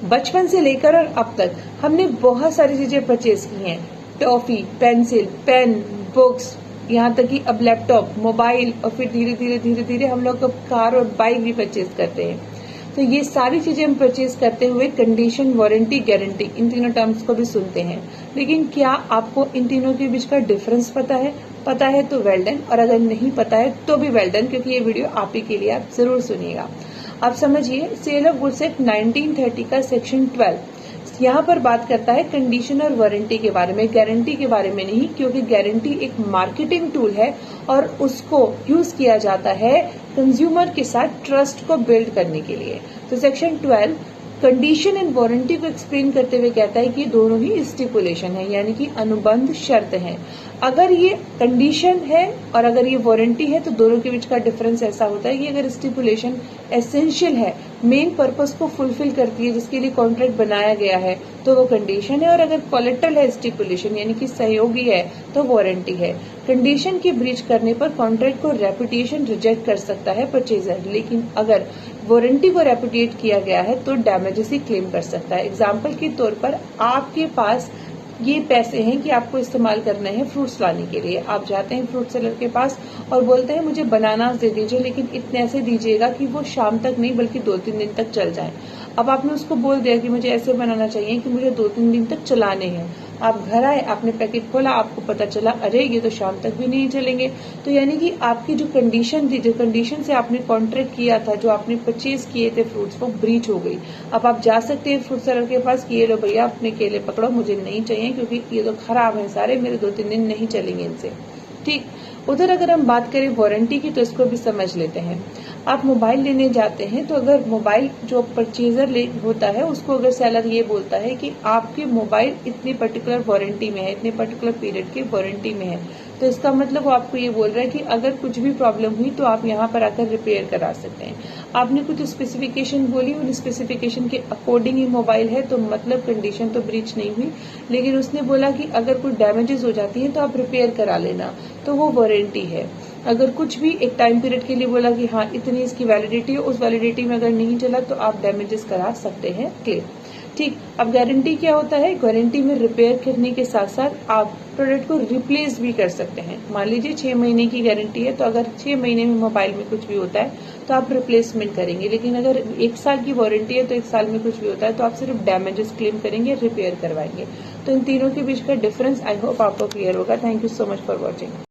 बचपन से लेकर और अब तक हमने बहुत सारी चीजें परचेज की हैं, टॉफी, पेंसिल, पेन, बुक्स, यहाँ तक कि अब लैपटॉप, मोबाइल, और फिर धीरे धीरे हम लोग अब कार और बाइक भी परचेज करते हैं। तो ये सारी चीजें हम परचेज करते हुए कंडीशन, वारंटी, गारंटी, इन तीनों टर्म्स को भी सुनते हैं। लेकिन क्या आपको इन तीनों के बीच का डिफरेंस पता है? पता है तो वेल डन, और अगर नहीं पता है तो भी वेल डन, क्योंकि ये वीडियो आप ही के लिए, आप जरूर सुनिएगा। आप समझिए, सेल ऑफ गुड्स एक्ट 1930 का सेक्शन 12 यहाँ पर बात करता है कंडीशन और वारंटी के बारे में, गारंटी के बारे में नहीं, क्योंकि गारंटी एक मार्केटिंग टूल है और उसको यूज किया जाता है कंज्यूमर के साथ ट्रस्ट को बिल्ड करने के लिए। तो सेक्शन 12 कंडीशन एंड वारंटी को एक्सप्लेन करते हुए कहता है कि दोनों ही स्टिपुलेशन है, यानी कि अनुबंध शर्त है। अगर ये कंडीशन है और अगर ये वारंटी है तो दोनों के बीच का डिफरेंस ऐसा होता है कि अगर स्टिपुलेशन एसेंशियल है, मेन पर्पस को फुलफिल करती है जिसके लिए कॉन्ट्रैक्ट बनाया गया है, तो वो कंडीशन है, और अगर कोलेटरल है, स्टिपुलेशन यानी कि सहयोगी है, तो वारंटी है। कंडीशन की ब्रीच करने पर कॉन्ट्रैक्ट को रेपुटेशन रिजेक्ट कर सकता है परचेजर, लेकिन अगर वारंटी को रेपुटेट किया गया है तो डैमेजेस ही क्लेम कर सकता है। एग्जाम्पल के तौर पर आपके पास ये पैसे हैं कि आपको इस्तेमाल करना है फ्रूट्स लाने के लिए। आप जाते हैं फ्रूट सेलर के पास और बोलते हैं मुझे बनाना दे दीजिए, लेकिन इतने ऐसे दीजिएगा कि वो शाम तक नहीं बल्कि 2-3 दिन तक चल जाए। अब आपने उसको बोल दिया कि मुझे ऐसे बनाना चाहिए कि मुझे 2-3 दिन तक चलाने हैं। आप घर आए, आपने पैकेट खोला, आपको पता चला अरे ये तो शाम तक भी नहीं चलेंगे। तो यानी कि आपकी जो कंडीशन थी, जो कंडीशन से आपने कॉन्ट्रैक्ट किया था, जो आपने परचेज किए थे फ्रूट्स, वो ब्रीच हो गई। अब आप जा सकते हैं फ्रूट सेलर के पास कि ये लो भैया अपने केले पकड़ो, मुझे नहीं चाहिए क्योंकि ये तो खराब है सारे, मेरे 2-3 दिन नहीं चलेंगे इनसे। ठीक उधर अगर हम बात करें वारंटी की तो इसको भी समझ लेते हैं। आप मोबाइल लेने जाते हैं तो अगर मोबाइल जो परचेजर होता है उसको अगर सेलर ये बोलता है कि आपके मोबाइल इतनी पर्टिकुलर वारंटी में है, इतने पर्टिकुलर पीरियड की वारंटी में है, तो इसका मतलब वो आपको ये बोल रहा है कि अगर कुछ भी प्रॉब्लम हुई तो आप यहाँ पर आकर रिपेयर करा सकते हैं। आपने कुछ स्पेसिफिकेशन बोली, उन स्पेसिफिकेशन के अकॉर्डिंग ही मोबाइल है, तो मतलब कंडीशन तो ब्रीच नहीं हुई। लेकिन उसने बोला कि अगर कुछ डैमेजेस हो जाती हैं तो आप रिपेयर करा लेना, तो वो वारंटी है। अगर कुछ भी एक टाइम पीरियड के लिए बोला कि हाँ इतनी इसकी वैलिडिटी है, उस वैलिडिटी में अगर नहीं चला तो आप डैमेजेस करा सकते हैं क्लेम। ठीक, अब गारंटी क्या होता है? गारंटी में रिपेयर करने के साथ साथ आप प्रोडक्ट को रिप्लेस भी कर सकते हैं। मान लीजिए 6 महीने की गारंटी है, तो अगर 6 महीने में मोबाइल में कुछ भी होता है तो आप रिप्लेसमेंट करेंगे। लेकिन अगर 1 साल की वारंटी है तो 1 साल में कुछ भी होता है तो आप सिर्फ डैमेजेस क्लेम करेंगे, रिपेयर करवाएंगे। तो इन तीनों के बीच का डिफरेंस आई होप आपको क्लियर होगा। Thank you so much for watching.